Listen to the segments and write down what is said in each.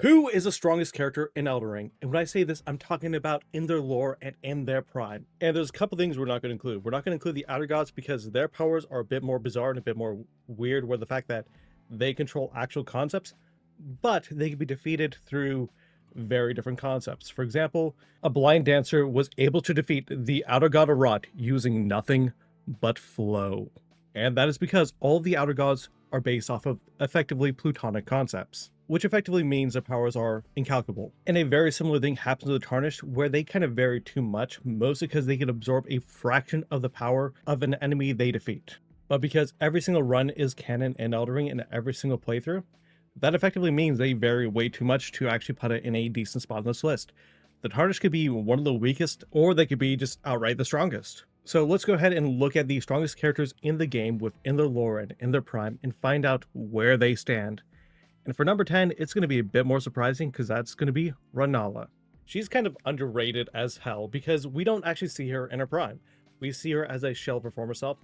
Who is the strongest character in Elden Ring? And when I say this, I'm talking about in their lore and in their prime. And there's a couple things we're not going to include. We're not going to include the Outer Gods because their powers are a bit more bizarre and a bit more weird, where the fact that they control actual concepts, but they can be defeated through very different concepts. For example, a blind dancer was able to defeat the Outer God of Rot using nothing but flow. And that is because all the Outer Gods are based off of effectively plutonic concepts, which effectively means their powers are incalculable. And a very similar thing happens to the Tarnished, where they kind of vary too much, mostly because they can absorb a fraction of the power of an enemy they defeat. But because every single run is canon in Elden Ring and every single playthrough, that effectively means they vary way too much to actually put it in a decent spot on this list. The Tarnished could be one of the weakest, or they could be just outright the strongest. So let's go ahead and look at the strongest characters in the game within their lore and in their prime and find out where they stand. And for number 10, it's going to be a bit more surprising because that's going to be Rennala. She's kind of underrated as hell because we don't actually see her in her prime. We see her as a shell of her former self,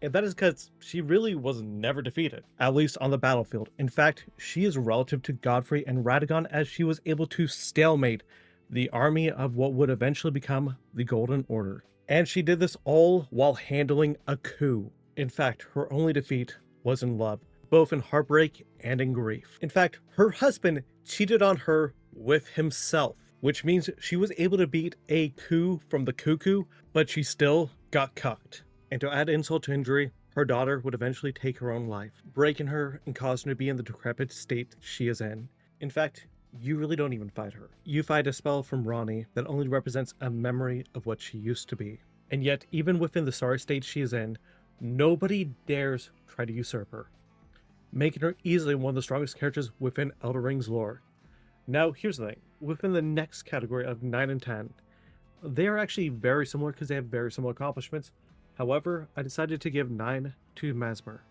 and that is because she really was never defeated, at least on the battlefield. In fact, she is relative to Godfrey and Radagon, as she was able to stalemate the army of what would eventually become the Golden Order. And she did this all while handling a coup. In fact, her only defeat was in love, both in heartbreak and in grief. In fact, her husband cheated on her with himself, which means she was able to beat a coup from the cuckoo, but she still got cucked. And to add insult to injury, her daughter would eventually take her own life, breaking her and causing her to be in the decrepit state she is in. In fact, you really don't even fight her. You fight a spell from Ronnie that only represents a memory of what she used to be. And yet, even within the sorry state she is in, nobody dares try to usurp her, making her easily one of the strongest characters within Elden Ring's lore. Now, here's the thing. Within the next category of 9 and 10, they are actually very similar because they have very similar accomplishments. However, I decided to give 9 to Mesmer.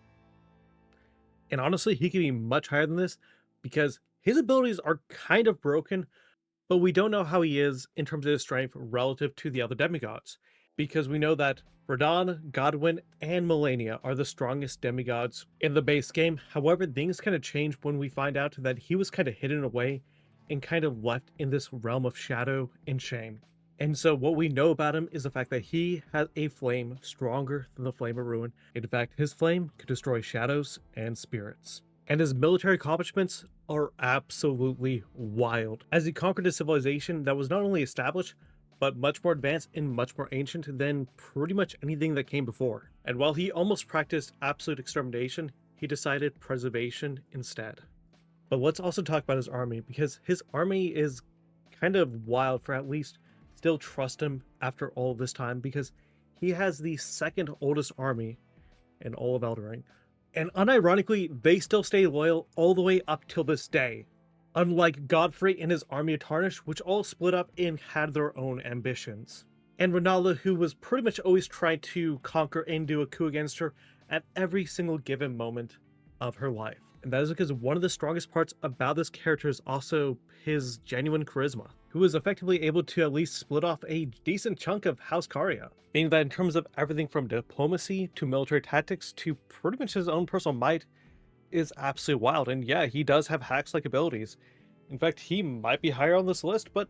And honestly, he could be much higher than this because his abilities are kind of broken, but we don't know how he is in terms of his strength relative to the other demigods, because we know that Radahn, Godwyn, and Malenia are the strongest demigods in the base game. However, things kind of change when we find out that he was kind of hidden away and kind of left in this realm of shadow and shame. And so what we know about him is the fact that he has a flame stronger than the flame of ruin. In fact, his flame could destroy shadows and spirits. And his military accomplishments are absolutely wild, as he conquered a civilization that was not only established, but much more advanced and much more ancient than pretty much anything that came before. And while he almost practiced absolute extermination, he decided preservation instead. But let's also talk about his army, because his army is kind of wild for at least still trust him after all this time, because he has the second oldest army in all of Elden Ring. And unironically, they still stay loyal all the way up till this day. Unlike Godfrey and his army of Tarnished, which all split up and had their own ambitions. And Rennala, who was pretty much always trying to conquer and do a coup against her at every single given moment of her life. And that is because one of the strongest parts about this character is also his genuine charisma, who is effectively able to at least split off a decent chunk of House Caria, meaning that in terms of everything from diplomacy to military tactics to pretty much his own personal might is absolutely wild. And yeah, he does have hacks-like abilities. In fact, he might be higher on this list, but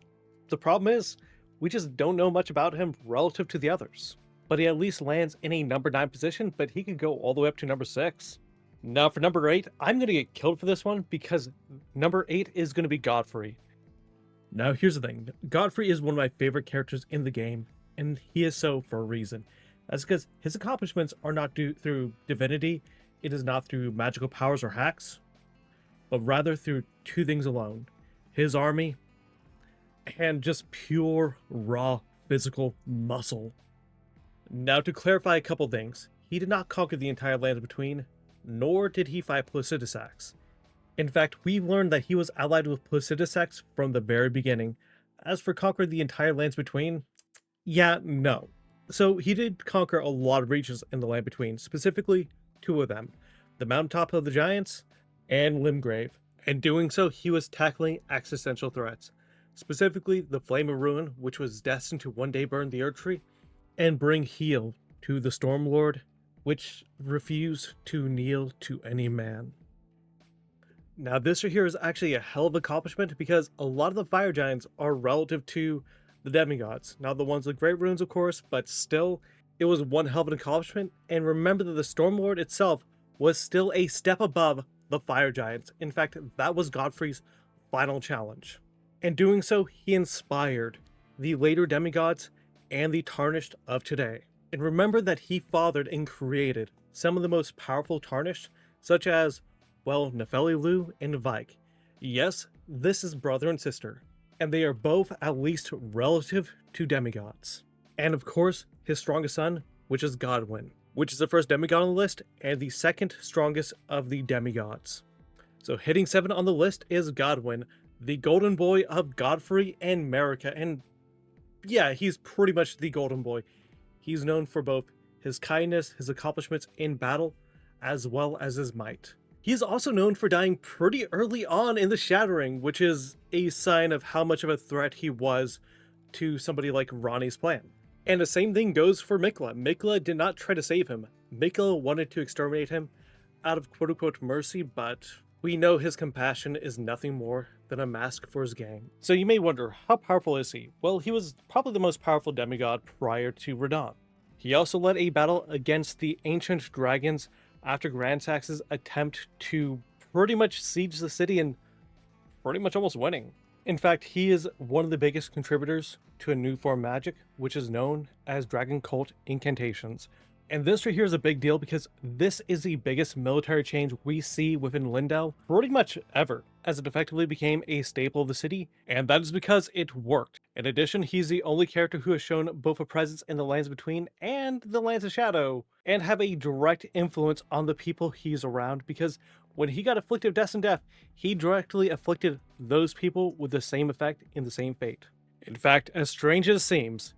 the problem is, we just don't know much about him relative to the others. But he at least lands in a number 9 position, but he could go all the way up to number 6. Now for number 8, I'm going to get killed for this one because number 8 is going to be Godfrey. Now here's the thing, Godfrey is one of my favorite characters in the game, and he is so for a reason. That's because his accomplishments are not due through divinity, it is not through magical powers or hacks, but rather through 2 things alone: his army and just pure raw physical muscle. Now to clarify a couple things, he did not conquer the entire lands between, nor did he fight Placidusax. In fact, we learned that he was allied with Placidusax from the very beginning. As for conquering the entire lands between, yeah, no. So he did conquer a lot of regions in the land between, specifically 2 of them, the Mountaintop of the Giants and Limgrave. In doing so, he was tackling existential threats, specifically the Flame of Ruin, which was destined to one day burn the Earth Tree, and bring heal to the Stormlord, which refused to kneel to any man. Now, this right here is actually a hell of an accomplishment because a lot of the fire giants are relative to the demigods. Now, the ones with great runes, of course, but still, it was one hell of an accomplishment. And remember that the Stormlord itself was still a step above the fire giants. In fact, that was Godfrey's final challenge. In doing so, he inspired the later demigods and the Tarnished of today. And remember that he fathered and created some of the most powerful Tarnished, such as, well, Nefeli and Vike. Yes, this is brother and sister, and they are both at least relative to demigods. And of course, his strongest son, which is Godwyn, which is the first demigod on the list and the second strongest of the demigods. So hitting 7 on the list is Godwyn, the golden boy of Godfrey and Marika, and yeah, he's pretty much the golden boy. He's known for both his kindness, his accomplishments in battle, as well as his might. He is also known for dying pretty early on in the Shattering, which is a sign of how much of a threat he was to somebody like Ranni's plan. And the same thing goes for Mikla. Mikla did not try to save him. Mikla wanted to exterminate him out of quote-unquote mercy, but we know his compassion is nothing more than a mask for his gang. So you may wonder, how powerful is he? Well, he was probably the most powerful demigod prior to Radahn. He also led a battle against the ancient dragons after Gransax's attempt to pretty much siege the city and pretty much almost winning. In fact, he is one of the biggest contributors to a new form of magic, which is known as Dragon Cult Incantations. And this right here is a big deal because this is the biggest military change we see within Lindell pretty much ever, as it effectively became a staple of the city, and that is because it worked. In addition, he's the only character who has shown both a presence in the Lands Between and the Lands of Shadow, and have a direct influence on the people he's around, because when he got afflicted with death and death, he directly afflicted those people with the same effect in the same fate. In fact, as strange as it seems,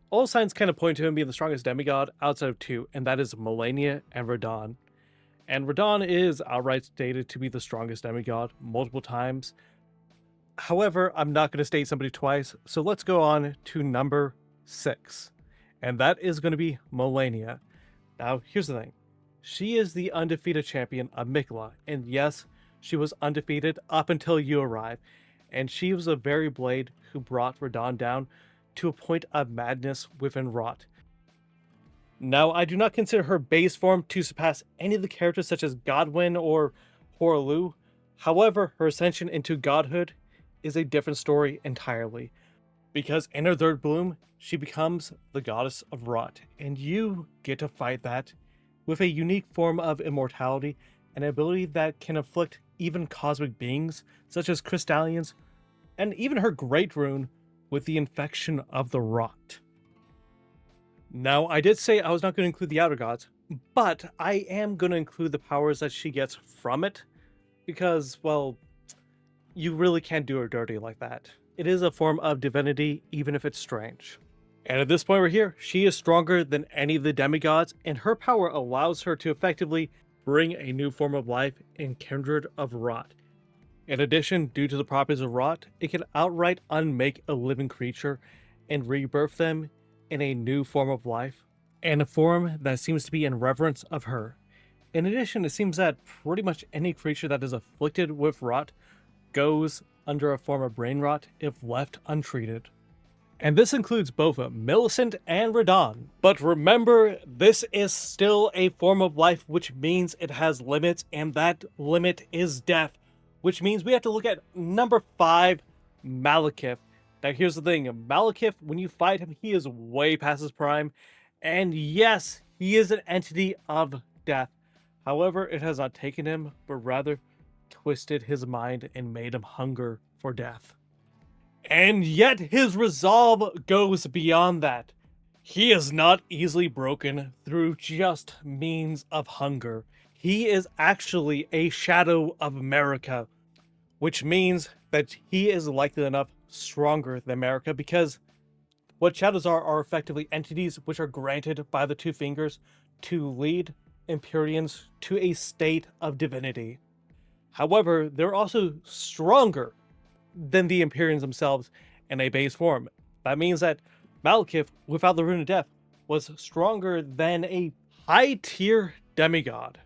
all signs kind of point to him being the strongest demigod outside of 2, and that is Malenia and Radahn. And Radahn is outright stated to be the strongest demigod multiple times. However, I'm not going to state somebody twice, so let's go on to number 6. And that is going to be Malenia. Now, here's the thing. She is the undefeated champion of Mikla, and yes, she was undefeated up until you arrive. And she was the very blade who brought Radahn down to a point of madness within Rot. Now, I do not consider her base form to surpass any of the characters such as Godwyn or Hoarlu. However, her ascension into godhood is a different story entirely, because in her third bloom, she becomes the goddess of Rot, and you get to fight that with a unique form of immortality, an ability that can afflict even cosmic beings such as Crystallians, and even her great rune with the infection of the Rot. Now, I did say I was not going to include the Outer Gods, but I am going to include the powers that she gets from it, because, well, you really can't do her dirty like that. It is a form of divinity, even if it's strange. And at this point right here, she is stronger than any of the demigods, and her power allows her to effectively bring a new form of life in Kindred of Rot. In addition, due to the properties of Rot, it can outright unmake a living creature and rebirth them in a new form of life, and a form that seems to be in reverence of her. In addition, it seems that pretty much any creature that is afflicted with Rot goes under a form of brain rot if left untreated. And this includes both Millicent and Radahn. But remember, this is still a form of life, which means it has limits, and that limit is death. Which means we have to look at number 5, Maliketh. Now here's the thing, Maliketh, when you fight him, he is way past his prime. And yes, he is an entity of death. However, it has not taken him, but rather twisted his mind and made him hunger for death. And yet his resolve goes beyond that. He is not easily broken through just means of hunger. He is actually a shadow of Marika, which means that he is likely enough stronger than Marika, because what shadows are effectively entities which are granted by the two fingers to lead Empyreans to a state of divinity. However, they're also stronger than the Empyreans themselves in a base form. That means that Maliketh, without the Rune of Death, was stronger than a high-tier demigod.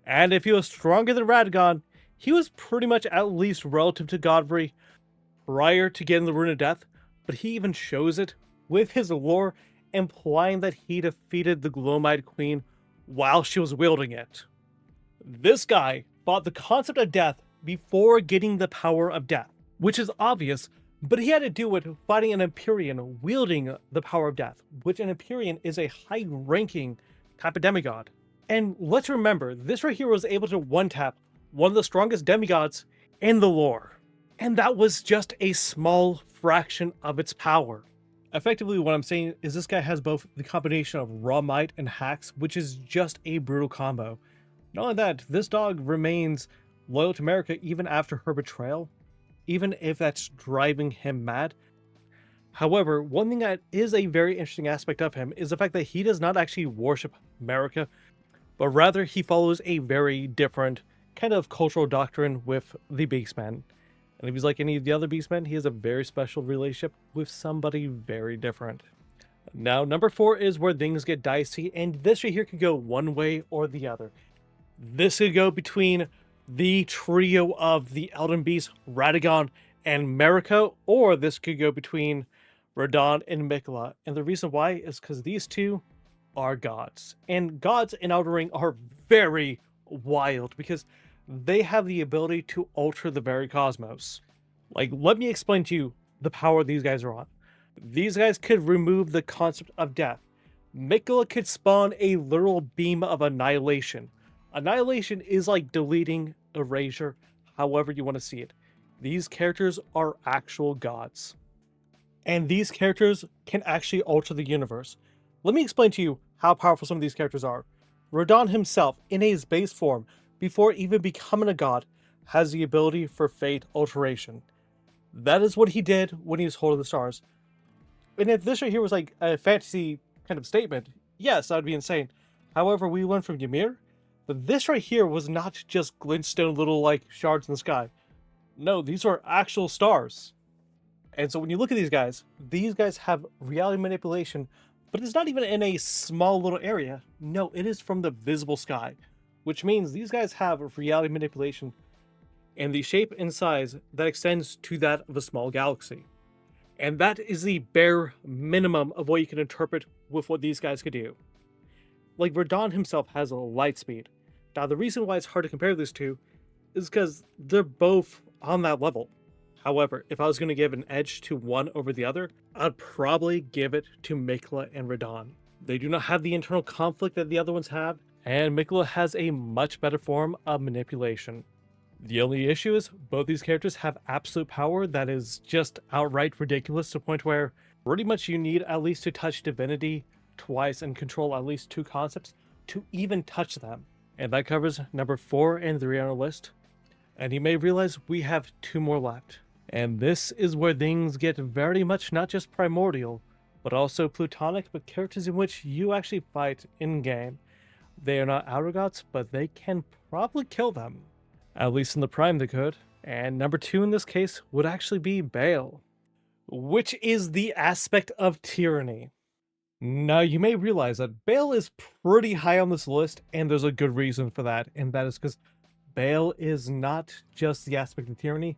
And if he was stronger than Radagon, he was pretty much at least relative to Godfrey prior to getting the Rune of Death, but he even shows it with his lore implying that he defeated the Glomide Queen while she was wielding it. This guy fought the concept of death before getting the power of death, which is obvious, but he had to do it fighting an Empyrean wielding the power of death, which an Empyrean is a high-ranking type of demigod. And let's remember, this right here was able to one-tap one of the strongest demigods in the lore. And that was just a small fraction of its power. Effectively, what I'm saying is this guy has both the combination of raw might and hacks, which is just a brutal combo. Not only that, this dog remains loyal to Marika even after her betrayal, even if that's driving him mad. However, one thing that is a very interesting aspect of him is the fact that he does not actually worship Marika, but rather he follows a very different kind of cultural doctrine with the Beastmen. And if he's like any of the other Beastmen, he has a very special relationship with somebody very different. Now, number 4 is where things get dicey, and this right here could go one way or the other. This could go between the trio of the Elden Beast, Radagon, and Marika, or this could go between Radahn and Miquella. And the reason why is because these two are gods. And gods in Elden Ring are very wild because they have the ability to alter the very cosmos. Like, let me explain to you the power these guys are on. These guys could remove the concept of death. Miquella could spawn a literal beam of annihilation. Annihilation is like deleting, erasure, however you want to see it. These characters are actual gods. And these characters can actually alter the universe. Let me explain to you how powerful some of these characters are. Radahn himself, in his base form, before even becoming a god, has the ability for fate alteration. That is what he did when he was holding the stars. And if this right here was like a fantasy kind of statement, yes, that would be insane. However, we learned from Ymir that this right here was not just glintstone little like shards in the sky. No, these are actual stars. And so when you look at these guys have reality manipulation, but it's not even in a small little area. No, it is from the visible sky, which means these guys have reality manipulation in the shape and size that extends to that of a small galaxy. And that is the bare minimum of what you can interpret with what these guys could do. Like, Radahn himself has a light speed. Now, the reason why it's hard to compare these two is because they're both on that level. However, if I was going to give an edge to one over the other, I'd probably give it to Miquella and Radahn. They do not have the internal conflict that the other ones have, and Miquella has a much better form of manipulation. The only issue is both these characters have absolute power that is just outright ridiculous to the point where pretty much you need at least to touch divinity twice and control at least 2 concepts to even touch them. And that covers number 4 and 3 on our list. And you may realize we have 2 more left. And this is where things get very much not just primordial, but also plutonic, but characters in which you actually fight in-game. They are not outer gods, but they can probably kill them. At least in the prime they could. And number 2 in this case would actually be Baal, which is the aspect of tyranny. Now, you may realize that Baal is pretty high on this list, and there's a good reason for that, and that is because Baal is not just the aspect of tyranny,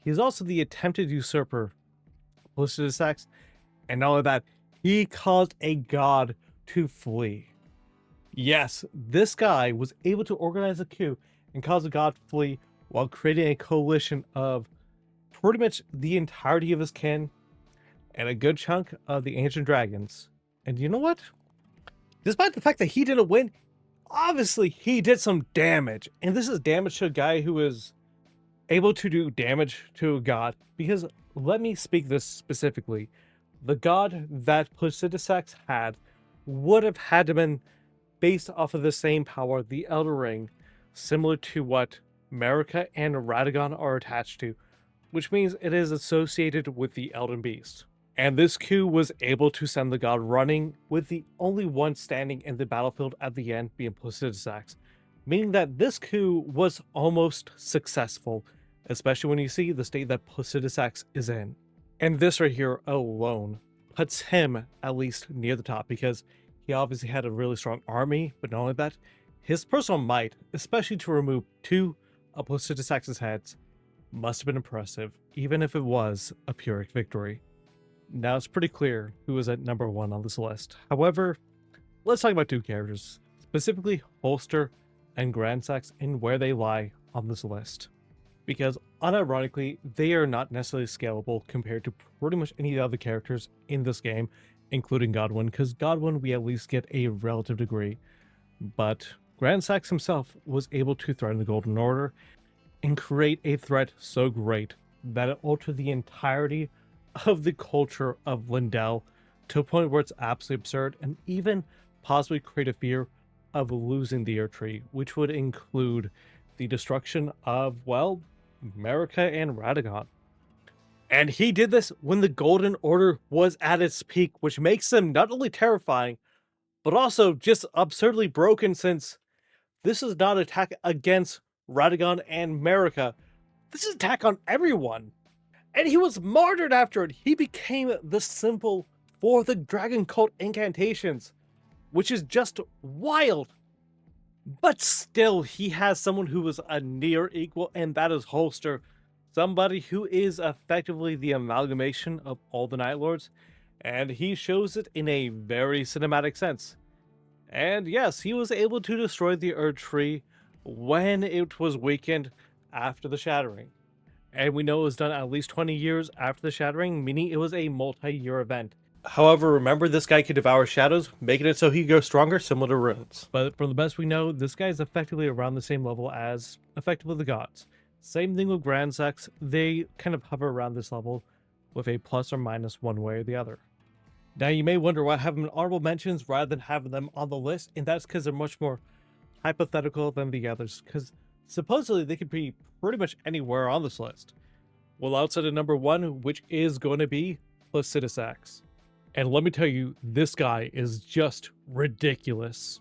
he's also the attempted usurper, Placidusax, and not only that, he caused a god to flee. Yes, this guy was able to organize a coup and cause a god to flee while creating a coalition of pretty much the entirety of his kin and a good chunk of the ancient dragons. And you know what? Despite the fact that he didn't win, obviously he did some damage. And this is damage to a guy who is able to do damage to a god. Because let me speak this specifically. The god that Placidusax had would have had to been based off of the same power, the Elden Ring, similar to what Marika and Radagon are attached to, which means it is associated with the Elden Beast. And this coup was able to send the god running, with the only one standing in the battlefield at the end being Placidusax, meaning that this coup was almost successful, especially when you see the state that Placidusax is in. And this right here alone puts him at least near the top, because he obviously had a really strong army, but not only that, his personal might, especially to remove 2 of Placidusax's heads must have been impressive, even if it was a Pyrrhic victory. Now it's pretty clear who is at number 1 on this list. However, let's talk about 2 characters, specifically Holster and Gransax, and where they lie on this list. Because unironically, they are not necessarily scalable compared to pretty much any other characters in this game, including Godwyn, because Godwyn we at least get a relative degree. But Gransax himself was able to threaten the Golden Order and create a threat so great that it altered the entirety of the culture of Lindell to a point where it's absolutely absurd, and even possibly create a fear of losing the Erdtree, which would include the destruction of, well, Marika and Radagon. And he did this when the Golden Order was at its peak, which makes him not only terrifying, but also just absurdly broken, since this is not an attack against Radagon and Marika. This is an attack on everyone. And he was martyred after it. He became the symbol for the Dragon Cult incantations, which is just wild. But still, he has someone who was a near equal, and that is Holster. Somebody who is effectively the amalgamation of all the Night Lords, and he shows it in a very cinematic sense. And yes, he was able to destroy the Erdtree when it was weakened after the Shattering. And we know it was done at least 20 years after the Shattering, meaning it was a multi-year event. However, remember, this guy could devour shadows, making it so he goes stronger, similar to runes. But from the best we know, this guy is effectively around the same level as, effectively, the gods. Same thing with Gransax, they kind of hover around this level with a plus or minus one way or the other. Now you may wonder why I have them in honorable mentions rather than having them on the list, and that's because they're much more hypothetical than the others, because supposedly they could be pretty much anywhere on this list. Well, outside of number 1, which is going to be Placidusax. And let me tell you, this guy is just ridiculous.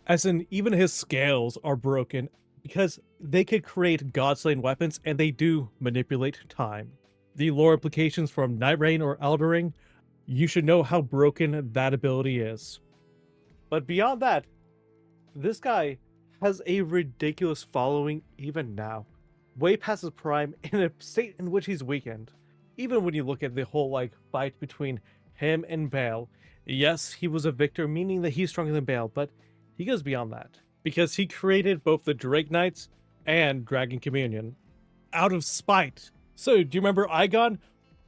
As in, even his scales are broken because they could create god-slain weapons, and they do manipulate time. The lore implications from Night Rain or Eldering, you should know how broken that ability is. But beyond that, this guy has a ridiculous following even now, way past his prime, in a state in which he's weakened. Even when you look at the whole fight between him and Bale, yes, he was a victor, meaning that he's stronger than Bale, but he goes beyond that, because he created both the Drake Knights and Dragon Communion out of spite. So, do you remember Aegon?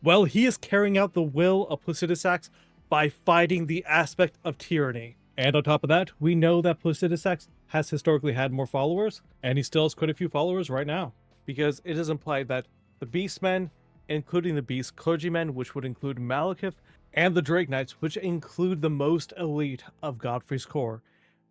Well, he is carrying out the will of Placidusax by fighting the aspect of tyranny. And on top of that, we know that Placidusax has historically had more followers, and he still has quite a few followers right now, because it is implied that the Beastmen, including the Beast Clergymen, which would include Maliketh, and the Drake Knights, which include the most elite of Godfrey's core,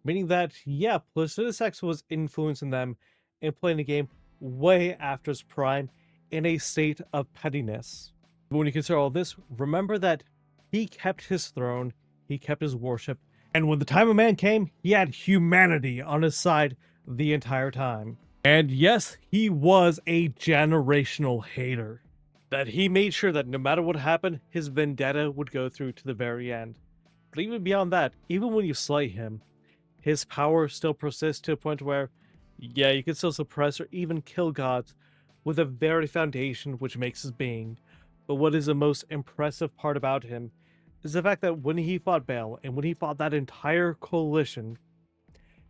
meaning that, yeah, Placidusax was influencing them in playing the game way after his prime in a state of pettiness. But when you consider all this, remember that he kept his throne, he kept his worship, and when the time of man came, he had humanity on his side the entire time. And yes, he was a generational hater. That he made sure that no matter what happened, his vendetta would go through to the very end. But even beyond that, even when you slay him, his power still persists to a point where, yeah, you can still suppress or even kill gods with the very foundation which makes his being. But what is the most impressive part about him is the fact that when he fought Baal, and when he fought that entire coalition,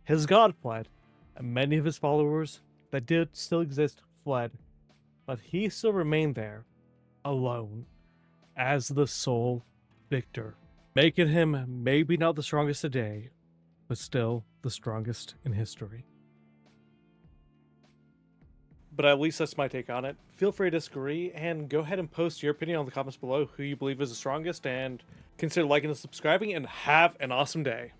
his god fled, and many of his followers that did still exist fled. But he still remained there, alone, as the sole victor, making him maybe not the strongest today, but still the strongest in history. But at least that's my take on it. Feel free to disagree, and go ahead and post your opinion on the comments below who you believe is the strongest, and consider liking and subscribing, and have an awesome day.